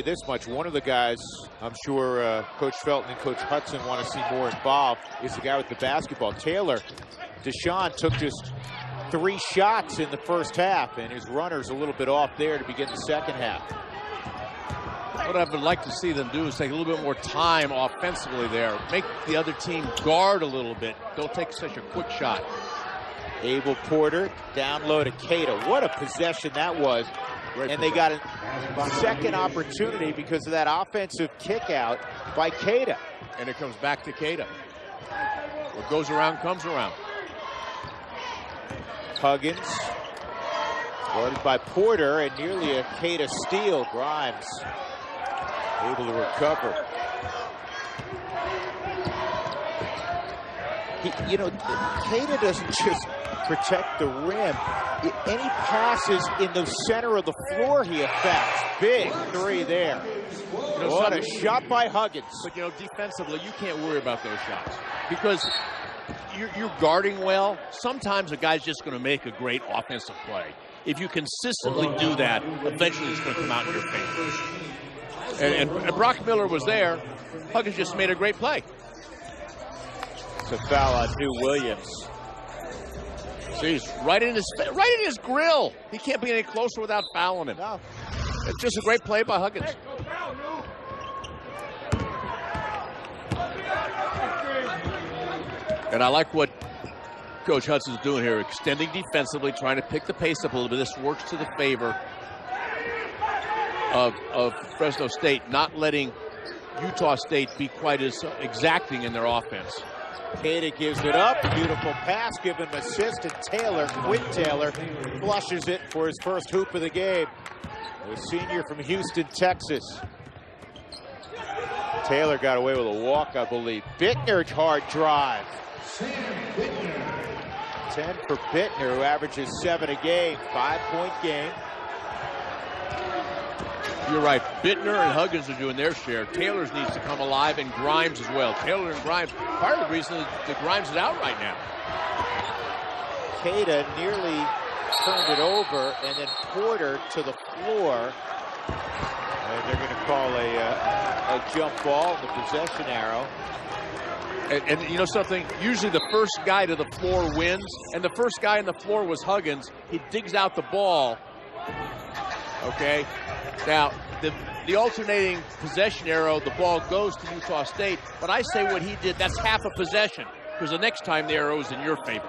This much, one of the guys I'm sure Coach Felton and Coach Hudson want to see more involved is the guy with the basketball. Taylor, Deshaun took just 3 shots in the first half, and his runner's a little bit off there to begin the second half. What I would like to see them do is take a little bit more time offensively there. Make the other team guard a little bit. Don't take such a quick shot. Abel Porter down low to Keita. What a possession that was. And they got a second opportunity because of that offensive kick out by Keita. And it comes back to Keita. What goes around comes around. Huggins, guarded by Porter, and nearly a Keita steal. Grimes able to recover. Keita doesn't just protect the rim. Any passes in the center of the floor he affects. Big 3 there. What a shot by Huggins. But, defensively, you can't worry about those shots because you're guarding well. Sometimes a guy's just going to make a great offensive play. If you consistently do that, eventually it's going to come out in your favor. And Brock Miller was there. Huggins just made a great play. It's a foul on New Williams. Jeez, right in his grill. He can't be any closer without fouling him. No. It's just a great play by Huggins. And I like what Coach Hudson's doing here, extending defensively, trying to pick the pace up a little bit. This works to the favor of Fresno State, not letting Utah State be quite as exacting in their offense. Keita gives it up. Beautiful pass. Give him assist. And Quinn Taylor, flushes it for his first hoop of the game. The senior from Houston, Texas. Taylor got away with a walk, I believe. Bittner, hard drive. 10 for Bittner, who averages 7 a game. 5-point game. You're right. Bittner and Huggins are doing their share. Taylor's needs to come alive, and Grimes as well. Taylor and Grimes, part of the reason that Grimes is out right now. Keita nearly turned it over, and then Porter to the floor. And they're going to call a jump ball, the possession arrow. And you know something? Usually the first guy to the floor wins, and the first guy on the floor was Huggins. He digs out the ball. Okay? Now, the alternating possession arrow, the ball goes to Utah State, but I say what he did, that's half a possession, because the next time the arrow is in your favor.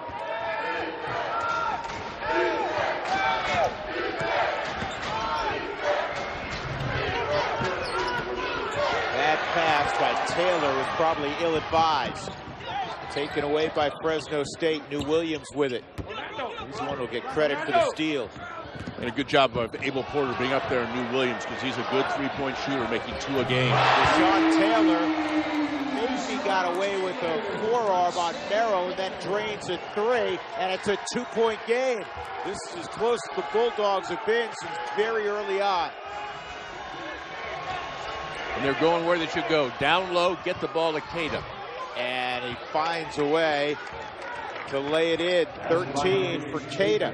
That pass by Taylor was probably ill-advised. Taken away by Fresno State. New Williams with it. He's the one who'll get credit for the steal. And a good job of Abel Porter being up there in New Williams, because he's a good three-point shooter, making 2 a game. Deshaun Taylor maybe got away with a forearm on Merrow, and then drains a 3, and it's a 2-point game. This is as close as the Bulldogs have been since very early on. And they're going where they should go. Down low, get the ball to Keita. And he finds a way to lay it in. 13 for Keita.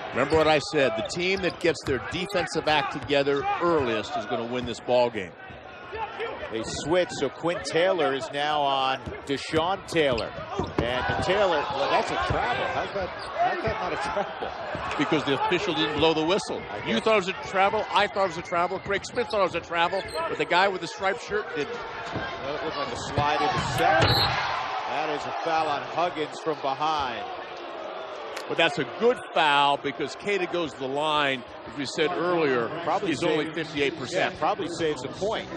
Remember what I said, the team that gets their defensive act together earliest is going to win this ball game. They switch, so Quinn Taylor is now on Deshaun Taylor. And Taylor, well, that's a travel. How's that not a travel? Because the official didn't blow the whistle. You thought it was a travel, I thought it was a travel, Craig Smith thought it was a travel, but the guy with the striped shirt didn't. Well, it looked like a slide into second. That is a foul on Huggins from behind. But that's a good foul because Keita goes to the line, as we said earlier, he's only 58%. Yeah, probably saves a point.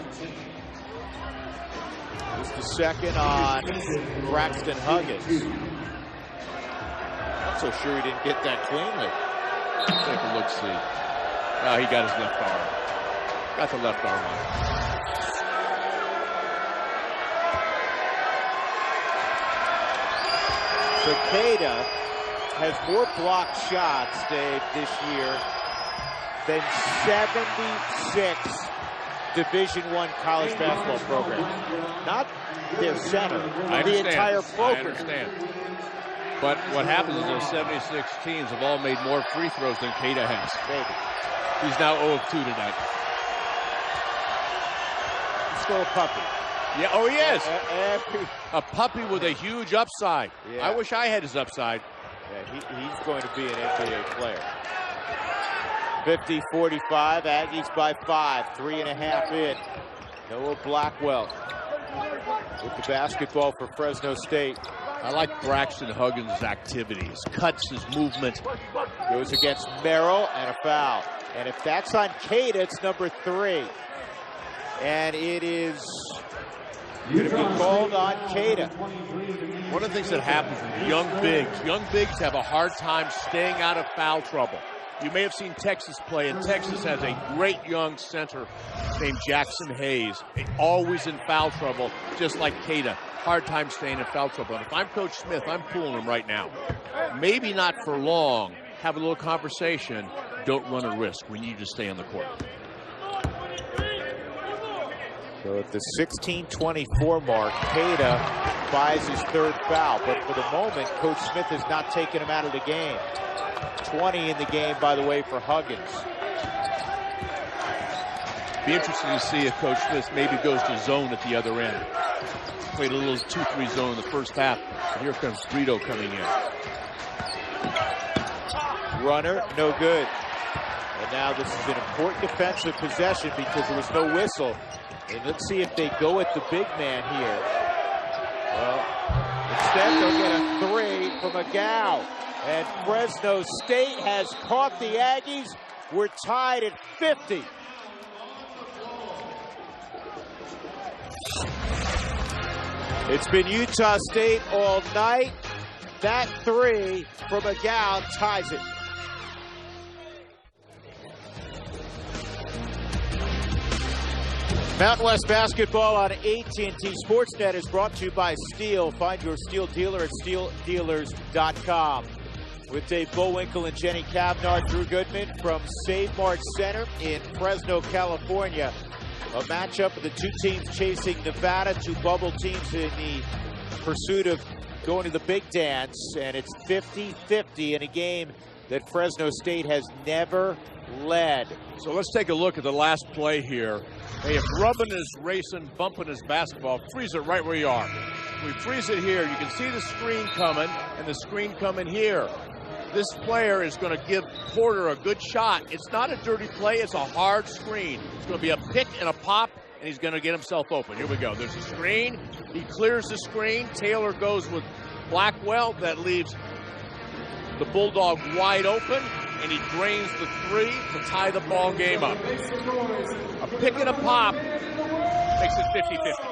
It's the second on Braxton Huggins. Not so sure he didn't get that cleanly. Let's take a look-see. Oh, he got his left arm. Got the left arm on. So Keita has more blocked shots, Dave, this year than 76 Division I college basketball programs. Not their center, the entire program. I understand. But what happens is those 76 teams have all made more free throws than Keita has. Maybe. He's now 0 of 2 tonight. He's still a puppy. Yeah, oh, he is. A puppy with a huge upside. Yeah. I wish I had his upside. Yeah, he's going to be an NBA player. 50-45, Aggies by 5, 3.5 in. Noah Blackwell with the basketball for Fresno State. I like Braxton Huggins' activities, cuts, his movement. Goes against Merrill and a foul. And if that's on Keita, it's number 3. And it is going to be called on Keita. One of the things that happens with young bigs have a hard time staying out of foul trouble. You may have seen Texas play, and Texas has a great young center named Jackson Hayes, always in foul trouble, just like Keita. Hard time staying in foul trouble. And if I'm Coach Smith, I'm pulling him right now. Maybe not for long. Have a little conversation. Don't run a risk. We need you to stay on the court. So at the 16-24 mark, Keita buys his 3rd foul. But for the moment, Coach Smith has not taken him out of the game. 20 in the game, by the way, for Huggins. Be interesting to see if Coach Smith maybe goes to zone at the other end. Played a little 2-3 zone in the first half. And here comes Brito coming in. Runner, no good. And now this is an important defensive possession because there was no whistle. And let's see if they go at the big man here. Well, instead they'll get a 3 from McGow. And Fresno State has caught the Aggies. We're tied at 50. It's been Utah State all night. That 3 from McGow ties it. Mountain West basketball on AT&T Sportsnet is brought to you by Steel. Find your Steel dealer at steeldealers.com. With Dave Bullwinkle and Jenny Cavnar, Drew Goodman from Save Mart Center in Fresno, California. A matchup of the 2 teams chasing Nevada, 2 bubble teams in the pursuit of going to the big dance. And it's 50-50 in a game that Fresno State has never led. So let's take a look at the last play here. Hey, if rubbing is racing, bumping is basketball, freeze it right where you are. We freeze it here. You can see the screen coming and the screen coming here. This player is going to give Porter a good shot. It's not a dirty play. It's a hard screen. It's going to be a pick and a pop, and he's going to get himself open. Here we go. There's a screen. He clears the screen. Taylor goes with Blackwell. That leaves the Bulldog wide open, and he drains the 3 to tie the ball game up. A pick and a pop makes it 50-50.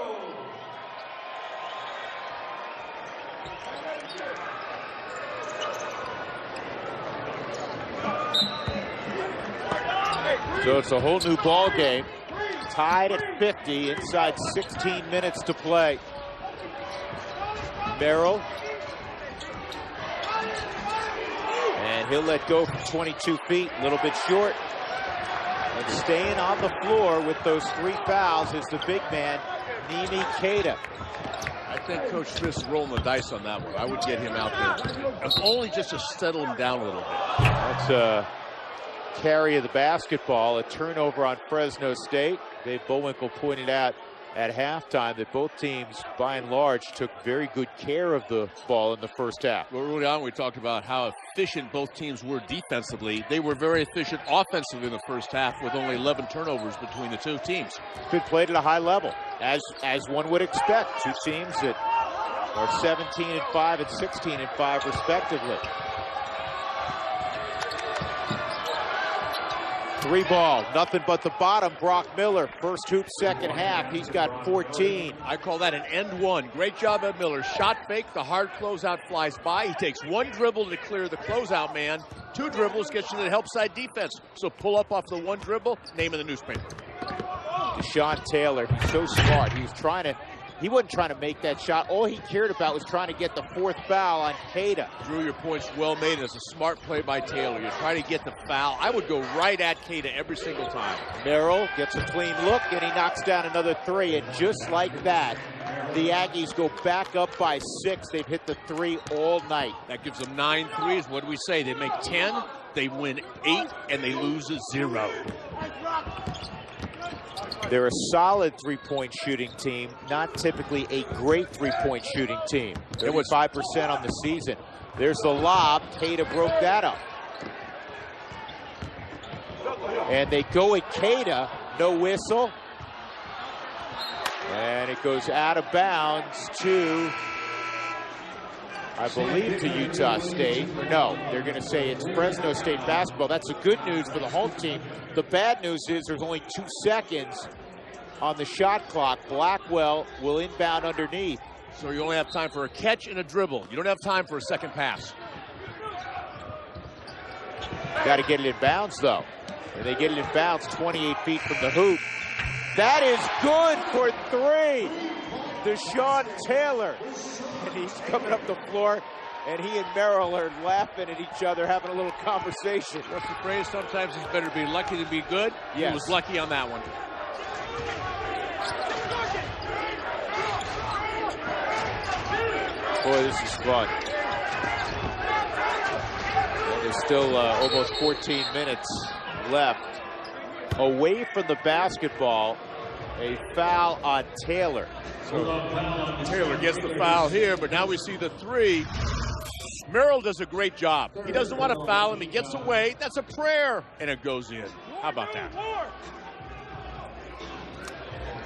So it's a whole new ball game. Tied at 50 inside 16 minutes to play. Merrill. And he'll let go from 22 feet, a little bit short. And staying on the floor with those 3 fouls is the big man, Nimi Keita. I think Coach Smith's rolling the dice on that one. I would get him out there. If only just to settle him down a little bit. That's a carry of the basketball, a turnover on Fresno State. Dave Bullwinkle pointed out at halftime that both teams, by and large, took very good care of the ball in the first half. Well, early on, we talked about how efficient both teams were defensively. They were very efficient offensively in the first half with only 11 turnovers between the 2 teams. Been played at a high level, as one would expect. 2 teams that are 17-5 and 16-5 respectively. 3 ball, nothing but the bottom. Brock Miller, first hoop, second half. He's got 14. I call that an end one. Great job at Miller. Shot fake, the hard closeout flies by. He takes 1 dribble to clear the closeout man. 2 dribbles gets you to the help side defense. So pull up off the 1 dribble, name in the newspaper. Deshaun Taylor, he's so smart. He wasn't trying to make that shot. All he cared about was trying to get the 4th foul on Keita. Drew, your point's well made. It's a smart play by Taylor. You try to get the foul. I would go right at Keita every single time. Merrill gets a clean look, and he knocks down another 3. And just like that, the Aggies go back up by 6. They've hit the 3 all night. That gives them 9 threes. What do we say? They make 10, they win 8, and they lose 0. They're a solid three-point shooting team, not typically a great three-point shooting team. 35% on the season. There's the lob. Keita broke that up. And they go at Keita. No whistle. And it goes out of bounds to, I believe, to Utah State. No, they're going to say it's Fresno State basketball. That's the good news for the home team. The bad news is there's only 2 seconds on the shot clock. Blackwell will inbound underneath. So you only have time for a catch and a dribble. You don't have time for a second pass. Got to get it in bounds, though. And they get it in bounds 28 feet from the hoop. That is good for 3. Deshaun Taylor. And he's coming up the floor, and he and Merrill are laughing at each other, having a little conversation. What's the phrase? Sometimes it's better to be lucky than be good. Yes. He was lucky on that one. Boy, this is fun. And there's still almost 14 minutes left. Away from the basketball, a foul on Taylor. So Taylor gets the foul here, but now we see the 3. Merrill does a great job. He doesn't want to foul him. He gets away. That's a prayer, and it goes in. How about that?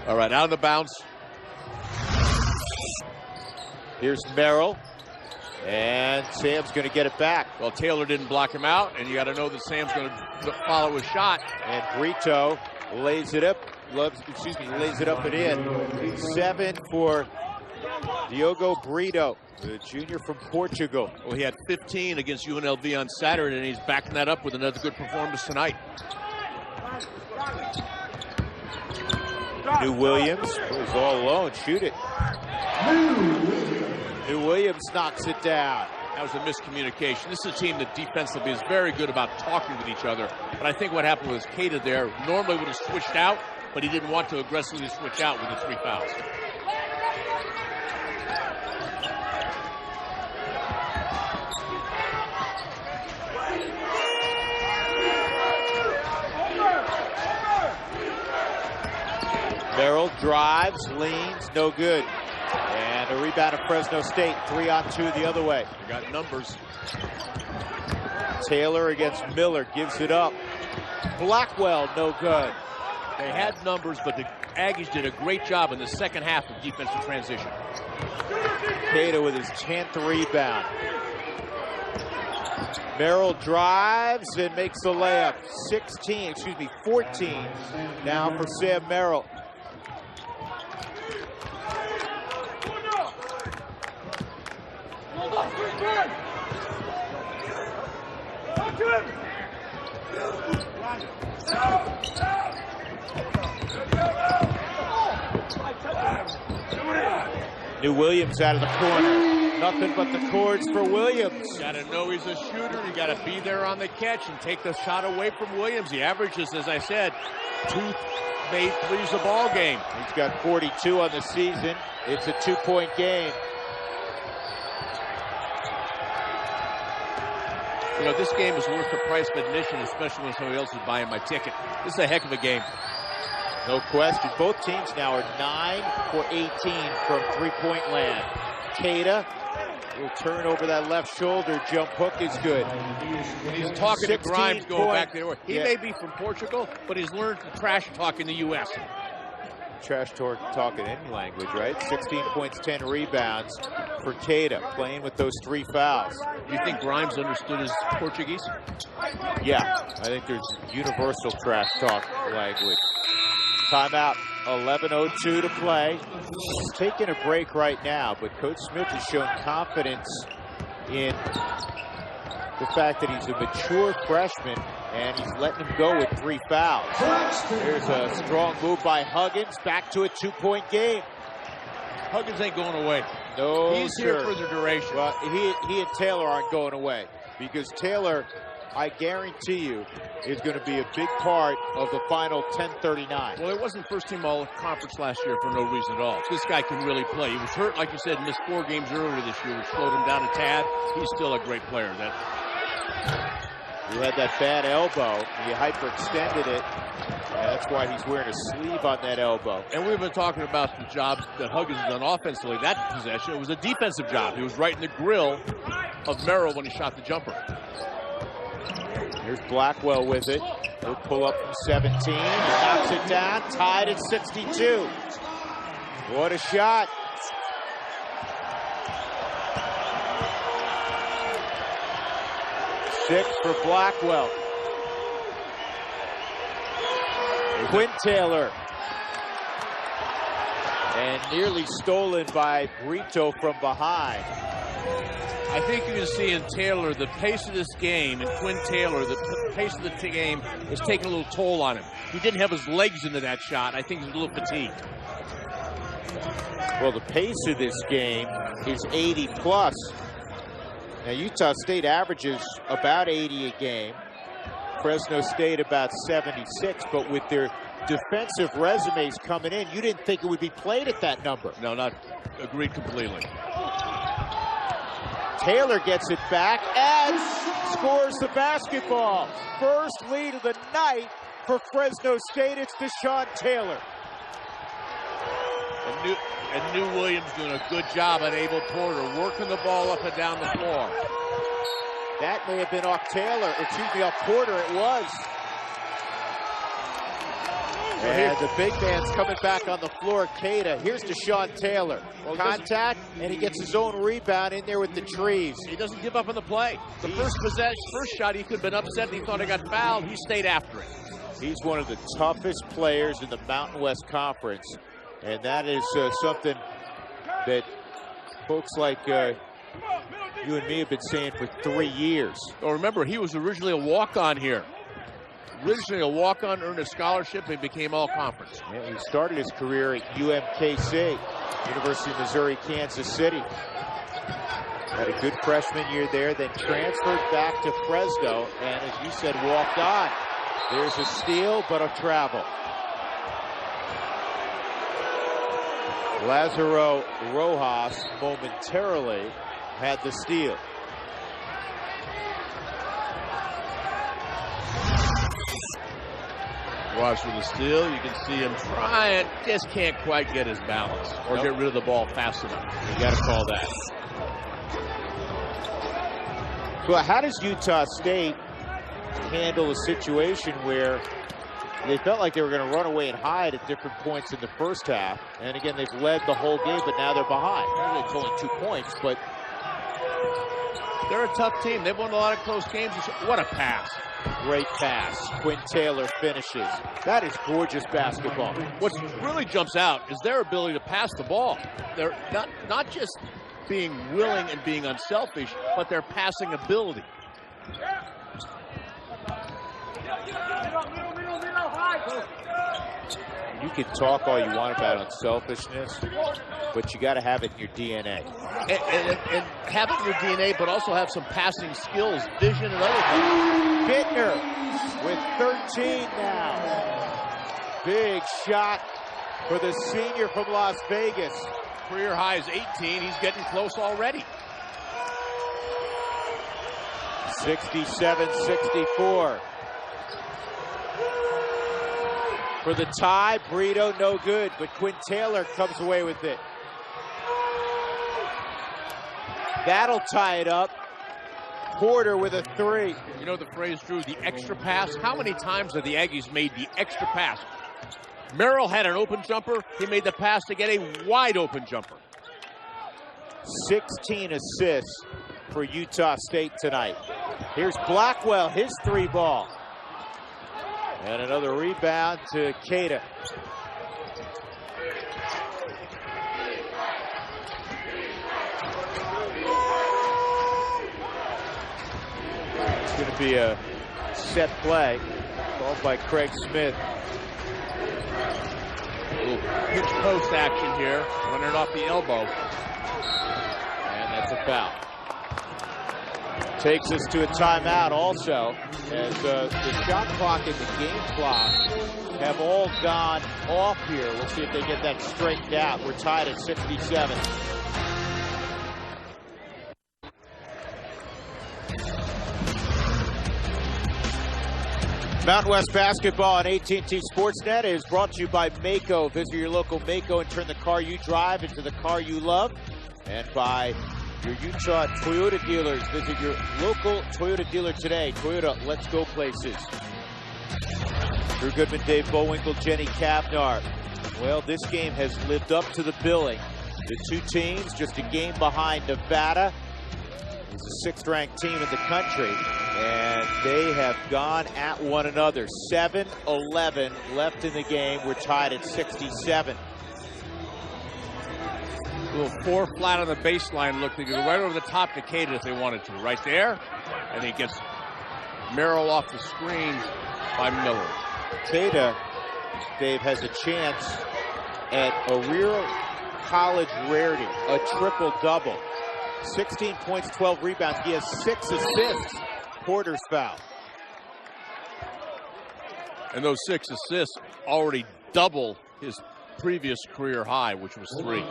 All right, out of the bounce. Here's Merrill, and Sam's going to get it back. Well, Taylor didn't block him out, and you got to know that Sam's going to follow his shot. And Brito lays it up. Lays it up and in. 7 for Diogo Brito, the junior from Portugal. Well, he had 15 against UNLV on Saturday, and he's backing that up with another good performance tonight. New Williams is all alone. Shoot it. New Williams knocks it down. That was a miscommunication. This is a team that defensively is very good about talking with each other. But I think what happened was Keita there normally would have switched out, but he didn't want to aggressively switch out with the 3 fouls. Merrill drives, leans, no good. And a rebound of Fresno State, 3-on-2 the other way. They got numbers. Taylor against Miller, gives it up. Blackwell, no good. They had numbers, but the Aggies did a great job in the second half of defensive transition. Keita with his 10th rebound. Merrill drives and makes the layup. 14 now for Sam Merrill. New Williams out of the corner. Nothing but the cords for Williams. You got to know he's a shooter. You got to be there on the catch and take the shot away from Williams. He averages, as I said, 2 made threes a ball game. He's got 42 on the season. It's a 2-point game. You know, this game is worth the price of admission, especially when somebody else is buying my ticket. This is a heck of a game. No question. Both teams now are 9 for 18 from three-point land. Keita will turn over that left shoulder. Jump hook is good. He's talking to Grimes going back there. He Yeah. may be from Portugal, but he's learned to trash talk in the U.S. Trash talk in any language, right? 16 points, 10 rebounds for Keita, playing with those 3 fouls. Do you think Grimes understood his Portuguese? Yeah, I think there's universal trash talk language. Timeout, 11:02 to play. He's taking a break right now, but Coach Smith has shown confidence in the fact that he's a mature freshman, and he's letting him go with 3 fouls. There's a strong move by Huggins, back to a 2-point game. Huggins ain't going away. No, He's here for the duration. Well, he and Taylor aren't going away, because Taylor I guarantee you, is going to be a big part of the final 10:39. Well, it wasn't first team all-conference last year for no reason at all. This guy can really play. He was hurt, like you said, missed 4 games earlier this year, which slowed him down a tad. He's still a great player. He had that bad elbow. He hyperextended it. And that's why he's wearing a sleeve on that elbow. And we've been talking about the jobs that Huggins has done offensively. That possession, it was a defensive job. He was right in the grill of Merrill when he shot the jumper. Here's Blackwell with it. He'll pull up from 17. He knocks it down. Tied at 62. What a shot. Six for Blackwell. Quinn Taylor. And nearly stolen by Brito from behind. I think you can see in Taylor the pace of this game, and Quinn Taylor, the pace of the game is taking a little toll on him. He didn't have his legs into that shot. I think he's a little fatigued. Well, the pace of this game is 80 plus. Now, Utah State averages about 80 a game. Fresno State about 76, but with their defensive resumes coming in, you didn't think it would be played at that number. No, not agreed completely. Taylor gets it back and scores the basketball. First lead of the night for Fresno State. It's Deshaun Taylor. And New Williams doing a good job on Abel Porter, working the ball up and down the floor. That may have been off Taylor. Excuse me, off Porter. It was. And the big man's coming back on the floor, Cada. Here's Deshaun Taylor. Well, contact, and he gets his own rebound in there with the trees. He doesn't give up on the play. The first shot, he could have been upset and he thought he got fouled. He stayed after it. He's one of the toughest players in the Mountain West Conference. And that is something that folks like you and me have been saying for 3 years. Well, remember, he was originally a walk-on here. Originally a walk-on, earned a scholarship, and became all-conference. Yeah, he started his career at UMKC, University of Missouri, Kansas City. Had a good freshman year there, then transferred back to Fresno, and as you said, walked on. There's a steal, but a travel. Lazaro Rojas momentarily had the steal. Ross with the steal. You can see him trying, just can't quite get his balance or get rid of the ball fast enough. You got to call that. So how does Utah State handle a situation where they felt like they were going to run away and hide at different points in the first half? And again, they've led the whole game, but now they're behind. It's only 2 points, but they're a tough team. They've won a lot of close games. What a pass. Great pass. Quinn Taylor finishes. That is gorgeous basketball. What really jumps out is their ability to pass the ball. They're not just being willing and being unselfish, but their passing ability. You can talk all you want about unselfishness, but you got to have it in your DNA. And have it in your DNA, but also have some passing skills, vision, and other things. Bittner with 13 now. Big shot for the senior from Las Vegas. Career high is 18. He's getting close already. 67-64. For the tie, Brito no good, but Quinn Taylor comes away with it. That'll tie it up. Porter with a 3. You know the phrase, Drew, the extra pass? How many times have the Aggies made the extra pass? Merrill had an open jumper. He made the pass to get a wide open jumper. 16 assists for Utah State tonight. Here's Blackwell, his 3 ball. And another rebound to Cada. It's going to be a set play called by Craig Smith. A little pitch post action here, running off the elbow. And that's a foul. Takes us to a timeout also, as the shot clock and the game clock have all gone off here. We'll see if they get that straightened out. We're tied at 67. Mountain West Basketball on AT&T Sportsnet is brought to you by Maaco. Visit your local Maaco and turn the car you drive into the car you love. And by your Utah Toyota dealers. Visit your local Toyota dealer today. Toyota, let's go places. Drew Goodman, Dave Bullwinkle, Jenny Kavnar. Well, this game has lived up to the billing. The two teams just a game behind Nevada. It's the 6th-ranked team in the country, and they have gone at one another. 7-11 left in the game. We're tied at 67. A little 4 flat on the baseline look. They go right over the top to Cada if they wanted to. Right there. And he gets Merrill off the screen by Miller. Cada, Dave, has a chance at a real college rarity, a triple-double. 16 points, 12 rebounds. He has 6 assists. Porter's foul. And those 6 assists already double his previous career high, which was 3.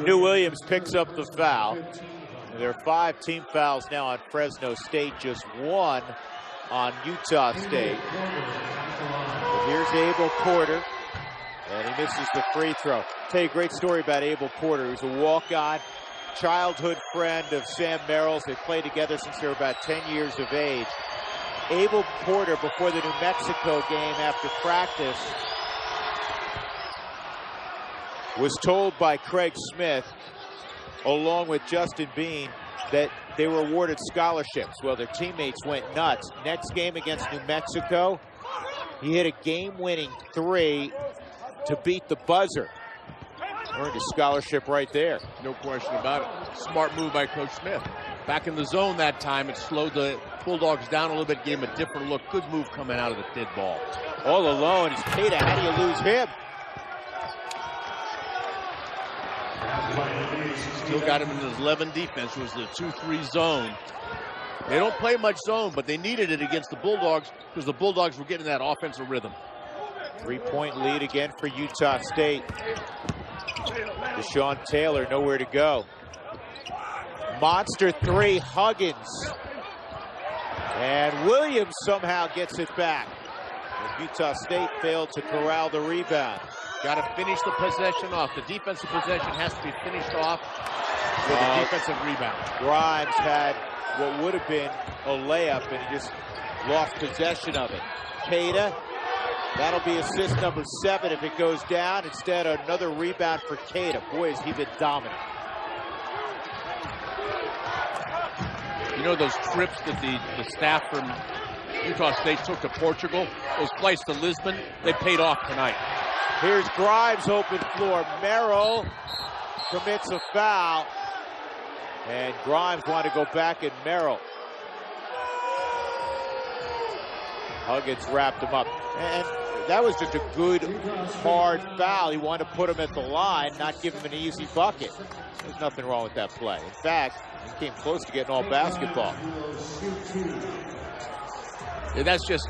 New Williams picks up the foul. There are 5 team fouls now on Fresno State, just 1 on Utah State. But here's Abel Porter, and he misses the free throw. I'll tell you a great story about Abel Porter. He was a walk-on, childhood friend of Sam Merrill's. They played together since they were about 10 years of age. Abel Porter, before the New Mexico game after practice, was told by Craig Smith, along with Justin Bean, that they were awarded scholarships. Well, their teammates went nuts. Next game against New Mexico, he hit a game-winning 3 to beat the buzzer. Earned a scholarship right there. No question about it. Smart move by Coach Smith. Back in the zone that time, it slowed the Bulldogs down a little bit, gave him a different look. Good move coming out of the dead ball. All alone, it's Cada. How do you lose him? Still got him in his 11 defense. It was the 2-3 zone. They don't play much zone, but they needed it against the Bulldogs because the Bulldogs were getting that offensive rhythm. 3-point lead again for Utah State. Deshaun Taylor nowhere to go. Monster 3, Huggins. And Williams somehow gets it back. And Utah State failed to corral the rebound. Got to finish the possession off. The defensive possession has to be finished off with a defensive rebound. Grimes had what would have been a layup, and he just lost possession of it. Cada, that'll be assist number 7 if it goes down. Instead, another rebound for Cada. Boy, has he been dominant. You know those trips that the staff from Utah State took to Portugal? Those flights to Lisbon, they paid off tonight. Here's Grimes, open floor. Merrill commits a foul. And Grimes wanted to go back at Merrill. Huggins wrapped him up. And that was just a good, hard foul. He wanted to put him at the line, not give him an easy bucket. There's nothing wrong with that play. In fact, he came close to getting all basketball. Yeah, that's just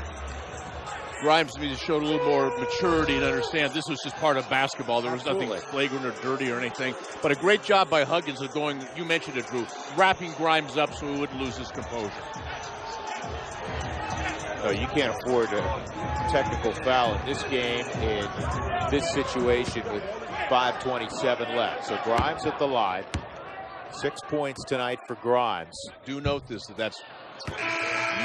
Grimes to me just showed a little more maturity and understand this was just part of basketball. There was nothing flagrant or dirty or anything. But a great job by Huggins of going, you mentioned it, Drew, wrapping Grimes up so he wouldn't lose his composure. No, you can't afford a technical foul in this game, in this situation with 5:27 left. So Grimes at the line. 6 points tonight for Grimes. Do note this, that's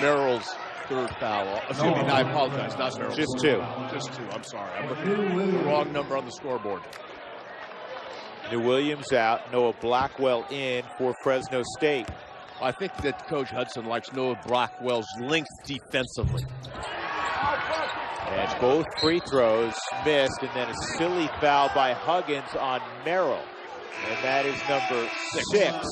Merrill's 3rd foul. Excuse me, I apologize, not Merrill's. Just 2. Just 2, I'm sorry. I'm looking at the wrong number on the scoreboard. New Williams out, Noah Blackwell in for Fresno State. I think that Coach Hudson likes Noah Blackwell's length defensively. And both free throws missed, and then a silly foul by Huggins on Merrill. And that is number 6.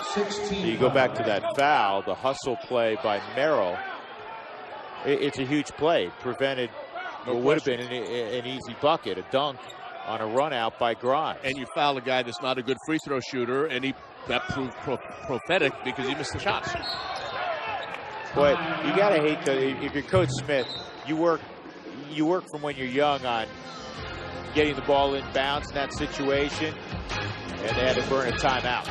So you go back to that foul, the hustle play by Merrill. It's a huge play. It prevented what would have been an easy bucket, a dunk on a run out by Grimes. And you foul a guy that's not a good free throw shooter, and that proved prophetic because he missed the shots. But you got to hate if you're Coach Smith, you work from when you're young on getting the ball in bounds in that situation, and they had to burn a timeout.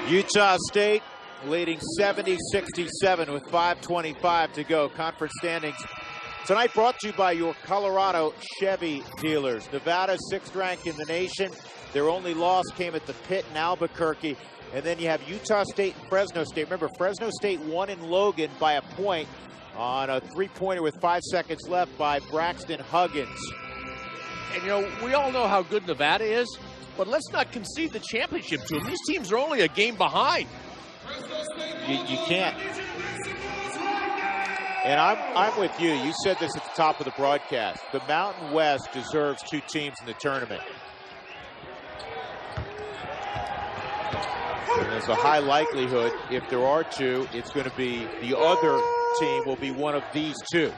Utah State leading 70-67 with 5:25 to go. Conference standings tonight brought to you by your Colorado Chevy dealers. Nevada, 6th ranked in the nation. Their only loss came at the Pit in Albuquerque. And then you have Utah State and Fresno State. Remember, Fresno State won in Logan by a point on a three-pointer with 5 seconds left by Braxton Huggins. And, you know, we all know how good Nevada is, but let's not concede the championship to them. These teams are only a game behind. You can't. And I'm with you. You said this at the top of the broadcast. The Mountain West deserves 2 teams in the tournament. And there's a high likelihood, if there are 2, it's going to be the other team will be one of these 2.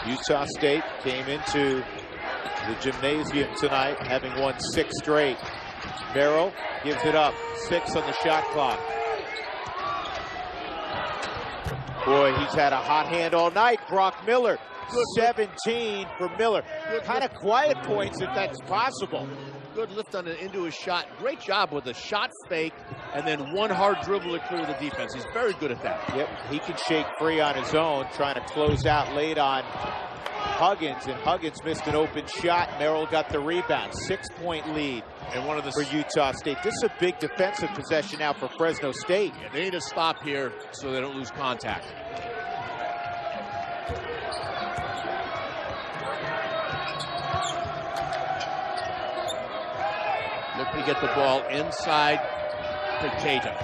Utah State came into the gymnasium tonight having won 6 straight. Merrill gives it up. 6 on the shot clock. Boy, he's had a hot hand all night. Brock Miller, 17 for Miller. Kind of quiet points if that's possible. Good lift into his shot. Great job with a shot fake and then one hard dribble to clear the defense. He's very good at that. Yep, he can shake free on his own, trying to close out late on Huggins, and Huggins missed an open shot. Merrill got the rebound. 6-point lead and one of the for Utah State. This is a big defensive possession now for Fresno State. Yeah, they need to stop here so they don't lose contact. Looking to get the ball inside to Keita.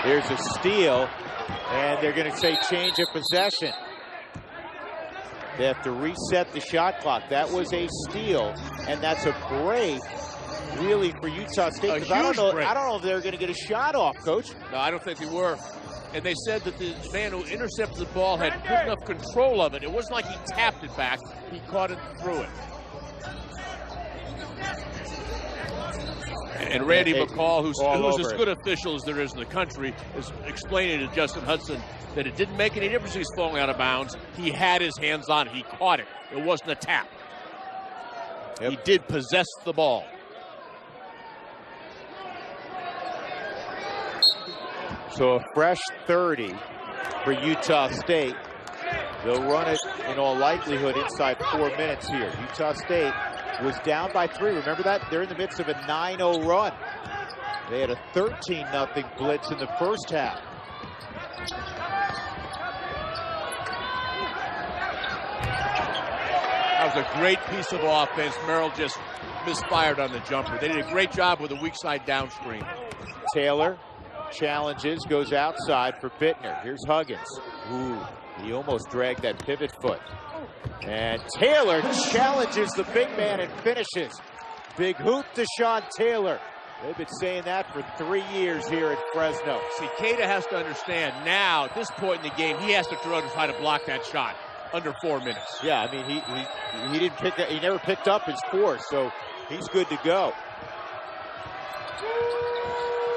There's a steal, and they're going to say change of possession. They have to reset the shot clock. That was a steal, and that's a break, really, for Utah State. A huge break. I don't know if they're going to get a shot off, Coach. No, I don't think they were. And they said that the man who intercepted the ball had good enough control of it. It wasn't like he tapped it back. He caught it and threw it. And Randy McCall, who's as good official as there is in the country, is explaining to Justin Hudson that it didn't make any difference if he's falling out of bounds. He had his hands on it. He caught it. It wasn't a tap. Yep. He did possess the ball. So a fresh 30 for Utah State. They'll run it in all likelihood inside 4 minutes here. Utah State was down by 3. Remember that? They're in the midst of a 9-0 run. They had a 13-0 blitz in the first half. That was a great piece of offense. Merrill just misfired on the jumper. They did a great job with a weak side down screen. Taylor challenges, goes outside for Bittner. Here's Huggins. Ooh, he almost dragged that pivot foot. And Taylor challenges the big man and finishes. Big hoop to Sean Taylor. They've been saying that for 3 years here at Fresno. See, Keita has to understand now, at this point in the game, he has to throw to try to block that shot under 4 minutes. Yeah, I mean, he didn't pick that. He never picked up his force, so he's good to go.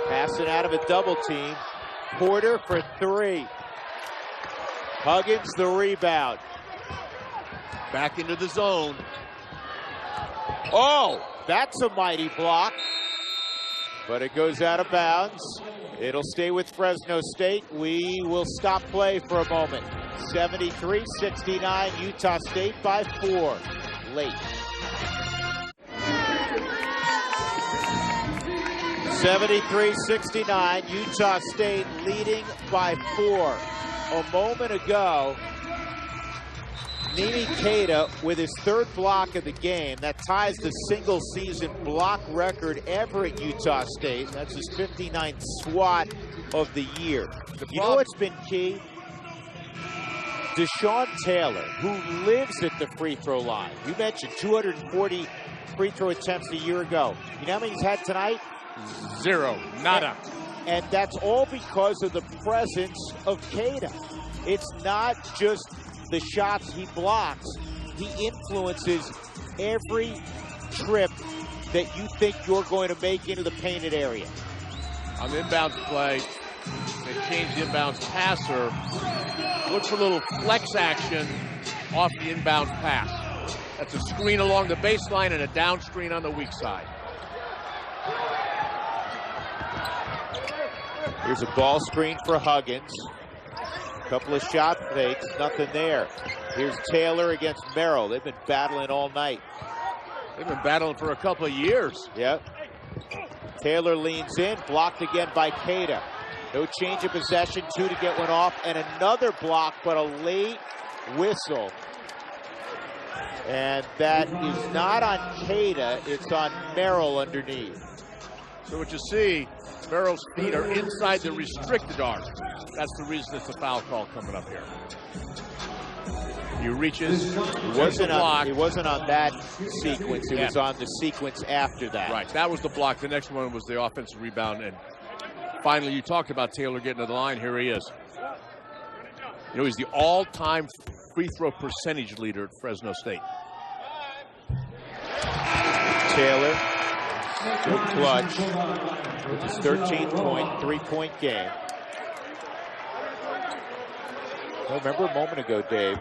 Passing out of a double team. Porter for 3. Huggins the rebound. Back into the zone. Oh, that's a mighty block. But it goes out of bounds. It'll stay with Fresno State. We will stop play for a moment. 73-69, Utah State by 4. Late. 73-69, Utah State leading by 4. A moment ago, Nini Keita with his 3rd block of the game. That ties the single season block record ever at Utah State. That's his 59th swat of the year. You know what's been key? Deshaun Taylor, who lives at the free throw line. You mentioned 240 free throw attempts a year ago. You know how many he's had tonight? Zero. Nada. And that's all because of the presence of Keita. It's not just the shots he blocks. He influences every trip that you think you're going to make into the painted area. On the inbounds play, they changed the inbounds passer. Look for a little flex action off the inbounds pass. That's a screen along the baseline and a down screen on the weak side. Here's a ball screen for Huggins. A couple of shot fakes, nothing there. Here's Taylor against Merrill. They've been battling all night. They've been battling for a couple of years. Yep. Taylor leans in, blocked again by Keita. No change of possession, 2 to get one off, and another block, but a late whistle. And that is not on Keita, it's on Merrill underneath. So what you see, Merrill's feet are inside the restricted arc. That's the reason it's a foul call coming up here. He reaches, It wasn't on that sequence, it was on the sequence after that. Right, that was the block. The next one was the offensive rebound. And finally, you talked about Taylor getting to the line. Here he is. You know, he's the all-time free throw percentage leader at Fresno State. Taylor, good clutch with his 13-point, three-point game. Well, remember a moment ago, Dave,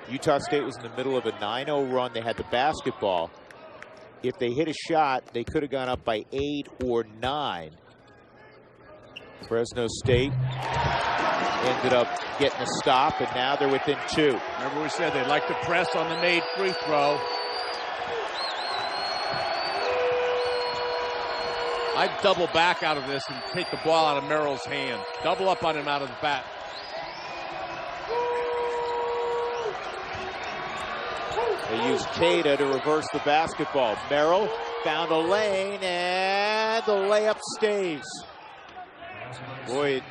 Utah State was in the middle of a 9-0 run. They had the basketball. If they hit a shot, they could have gone up by 8 or 9. Fresno State ended up getting a stop, and now they're within 2. Remember we said they'd like to press on the made free throw. I'd double back out of this and take the ball out of Merrill's hand. Double up on him out of the bat. They use Keita to reverse the basketball. Merrill found a lane, and the layup stays. Boy, it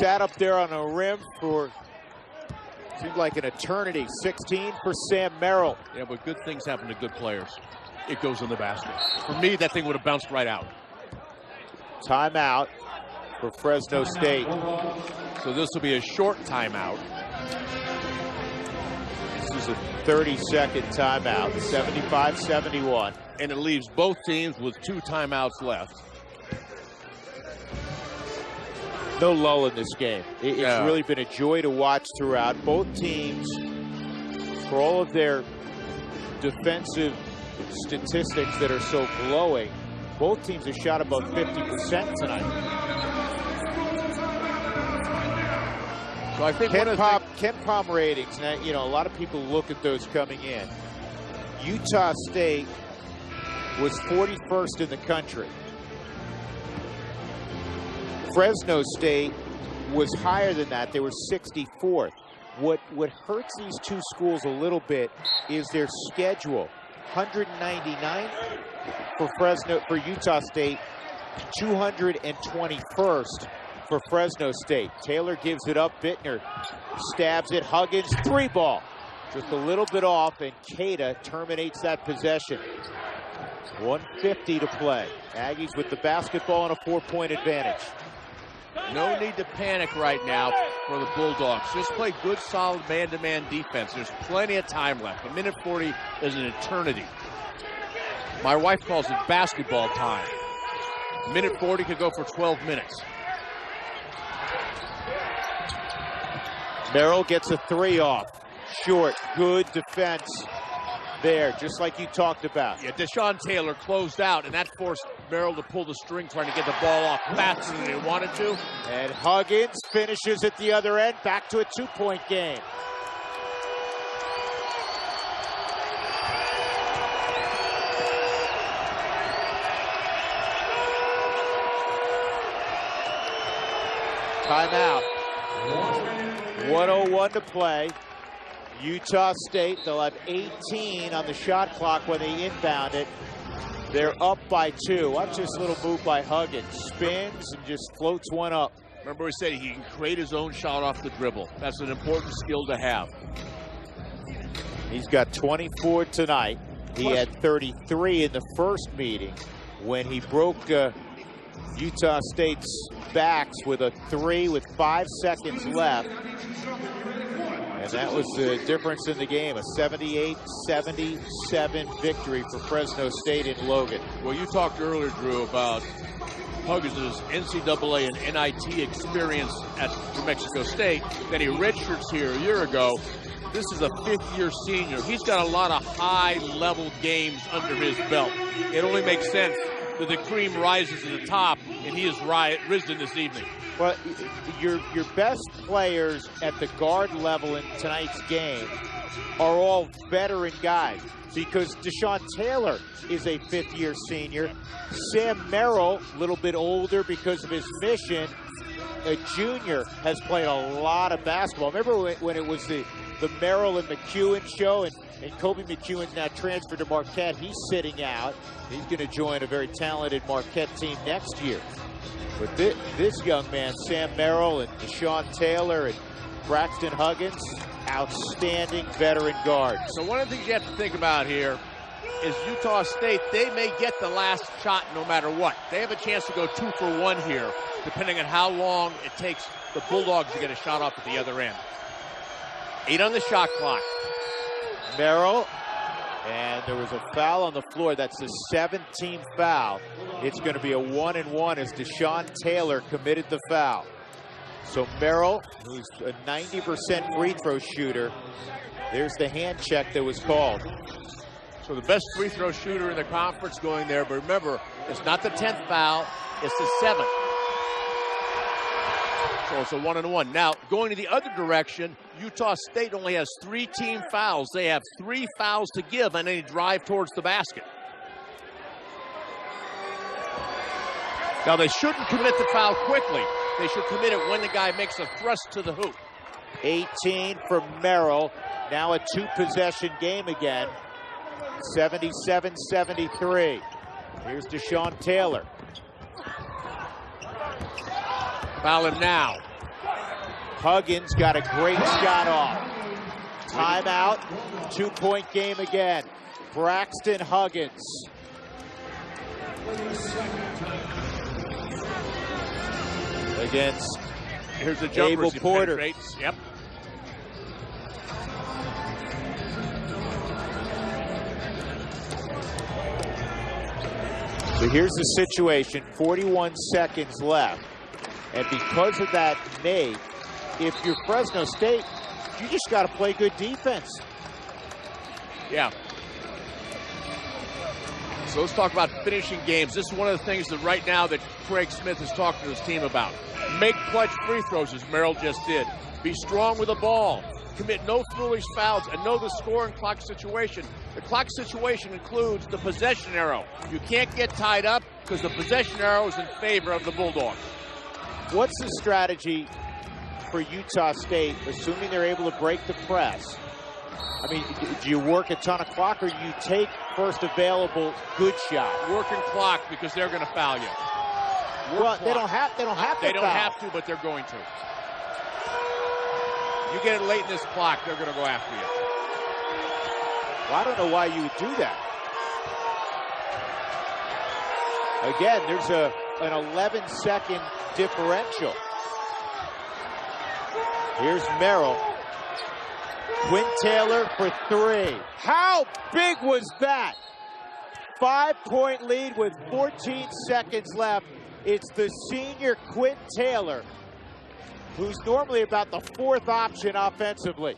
sat up there on a rim for, seemed like an eternity. 16 for Sam Merrill. Yeah, but good things happen to good players. It goes in the basket. For me, that thing would have bounced right out. Timeout for Fresno State. So this will be a short timeout. This is a 30-second timeout, 75-71. And it leaves both teams with 2 timeouts left. No lull in this game. It's really been a joy to watch throughout. Both teams, for all of their defensive statistics that are so glowing, both teams have shot above 50% tonight. So I think KenPom ratings, now, you know, a lot of people look at those coming in. Utah State was 41st in the country. Fresno State was higher than that. They were 64th. What hurts these two schools a little bit is their schedule. 199 for Utah State, 221st for Fresno State. Taylor gives it up. Bittner stabs it. Huggins, 3-ball. Just a little bit off, and Keita terminates that possession. 1:50 to play. Aggies with the basketball and a 4-point advantage. No need to panic right now for the Bulldogs. Just play good, solid man-to-man defense. There's plenty of time left. A minute 40 is an eternity. My wife calls it basketball time. Minute 40 could go for 12 minutes. Merrill gets a 3 off. Short, good defense there, just like you talked about. Yeah, Deshaun Taylor closed out, and that forced Merrill to pull the string, trying to get the ball off faster than he wanted to. And Huggins finishes at the other end, back to a 2-point game. Timeout. 1:01 to play. Utah State, they'll have 18 on the shot clock when they inbound it. They're up by 2. Watch this little move by Huggins. Spins and just floats one up. Remember we said he can create his own shot off the dribble. That's an important skill to have. He's got 24 tonight. He had 33 in the first meeting when he broke Utah State's backs with a 3 with 5 seconds left. And that was the difference in the game, a 78-77 victory for Fresno State in Logan. Well, you talked earlier, Drew, about Huggins' NCAA and NIT experience at New Mexico State. Then he redshirts here a year ago. This is a fifth-year senior. He's got a lot of high-level games under his belt. It only makes sense that the cream rises to the top, and he has risen this evening. Well, your best players at the guard level in tonight's game are all veteran guys, because Deshaun Taylor is a fifth-year senior. Sam Merrill, a little bit older because of his mission, a junior, has played a lot of basketball. Remember when it was the Merrill and McEwen show, and Kobe McEwen's now transferred to Marquette. He's sitting out. He's going to join a very talented Marquette team next year. But this young man, Sam Merrill and Deshaun Taylor and Braxton Huggins, outstanding veteran guards. So one of the things you have to think about here is Utah State, they may get the last shot no matter what. They have a chance to go 2 for 1 here, depending on how long it takes the Bulldogs to get a shot off at the other end. 8 on the shot clock. Merrill, and there was a foul on the floor. That's the 17th foul. It's going to be a 1-and-1 as Deshaun Taylor committed the foul. So Merrill, who's a 90% free throw shooter, there's the hand check that was called. So the best free throw shooter in the conference going there, but remember, it's not the 10th foul, it's the 7th. So it's a 1-and-1. Now, going to the other direction, Utah State only has 3 team fouls. They have 3 fouls to give on any drive towards the basket. Now, they shouldn't commit the foul quickly. They should commit it when the guy makes a thrust to the hoop. 18 for Merrill. Now a 2-possession game again. 77-73. Here's Deshaun Taylor. Foul him now. Huggins got a great shot off. Timeout. 2-point game again. Braxton Huggins. Against here's the jumper. Abel Porter. Yep. So here's the situation, 41 seconds left. And because of that make, if you're Fresno State, you just got to play good defense. Yeah. So let's talk about finishing games. This is one of the things that right now that Craig Smith is talking to his team about. Make clutch free throws, as Merrill just did. Be strong with the ball. Commit no foolish fouls, and know the score and clock situation. The clock situation includes the possession arrow. You can't get tied up because the possession arrow is in favor of the Bulldogs. What's the strategy for Utah State, assuming they're able to break the press? I mean, do you work a ton of clock, or do you take first available good shot? Working clock because they're going to foul you. Well, they don't have to. They don't have to, but they're going to. You get it late in this clock, they're going to go after you. Well, I don't know why you would do that. Again, there's an 11-second differential. Here's Merrill. Quinn Taylor for 3. How big was that? 5-point lead with 14 seconds left. It's the senior Quinn Taylor, who's normally about the 4th option offensively.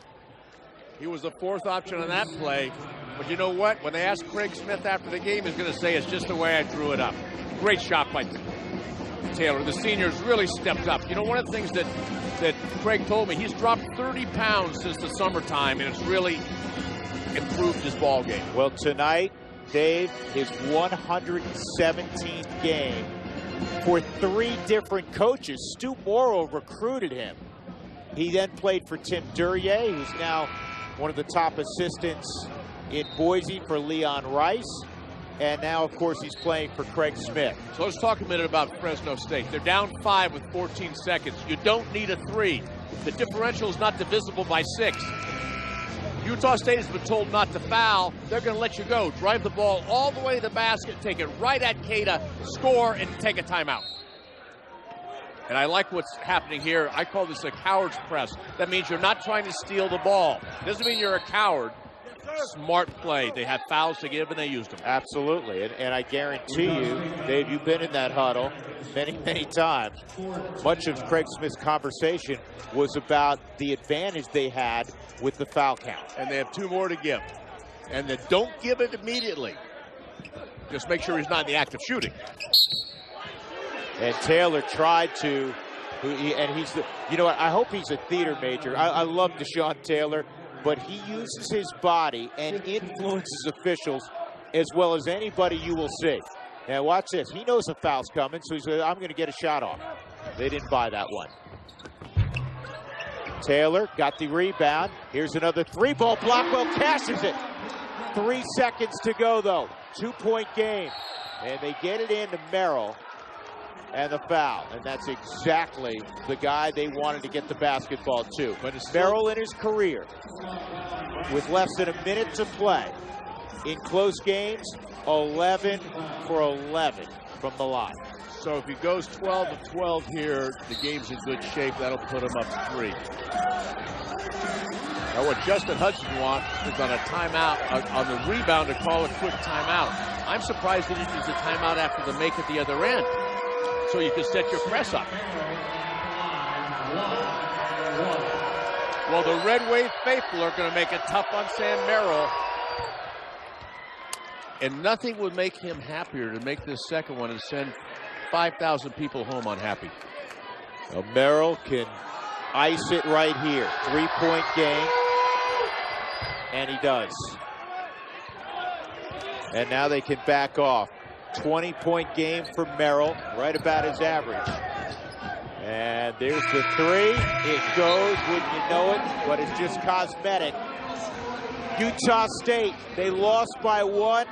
He was the 4th option on that play. But you know what? When they ask Craig Smith after the game, he's going to say it's just the way I drew it up. Great shot by Taylor. The senior's really stepped up. You know, one of the things that Craig told me, he's dropped 30 pounds since the summertime, and it's really improved his ball game. Well, tonight, Dave, his 117th game for 3 different coaches. Stu Morrow recruited him. He then played for Tim Duryea, who's now one of the top assistants in Boise for Leon Rice. And now, of course, he's playing for Craig Smith. So let's talk a minute about Fresno State. They're down 5 with 14 seconds. You don't need a 3. The differential is not divisible by 6. Utah State has been told not to foul. They're going to let you go. Drive the ball all the way to the basket, take it right at Keita, score, and take a timeout. And I like what's happening here. I call this a coward's press. That means you're not trying to steal the ball. Doesn't mean you're a coward. Smart play. They had fouls to give, and they used them. Absolutely. And I guarantee you, Dave, you've been in that huddle many, many times. Much of Craig Smith's conversation was about the advantage they had with the foul count. And they have 2 more to give. And then don't give it immediately. Just make sure he's not in the act of shooting. And Taylor tried to, and he's the, you know what, I hope he's a theater major. I love Deshaun Taylor, but he uses his body and influences officials as well as anybody you will see. Now watch this. He knows a foul's coming, so he's like, I'm going to get a shot off. They didn't buy that one. Taylor got the rebound. Here's another 3-ball block. Well, cashes it. 3 seconds to go, though. 2-point game. And they get it into Merrill. And the foul. And that's exactly the guy they wanted to get the basketball to. But Merrill in his career, with less than a minute to play, in close games, 11 for 11 from the line. So if he goes 12 of 12 here, the game's in good shape. That'll put him up 3. Now what Justin Hudson wants is on a timeout, on the rebound, to call a quick timeout. I'm surprised he didn't use a timeout after the make at the other end, so you can set your press up. Well, the Red Wave faithful are going to make it tough on Sam Merrill. And nothing would make him happier to make this second one and send 5,000 people home unhappy. Well, Merrill can ice it right here. 3-point game. And he does. And now they can back off. 20-point game for Merrill, right about his average. And there's the 3. It goes, wouldn't you know it, but it's just cosmetic. Utah State, they lost by 1.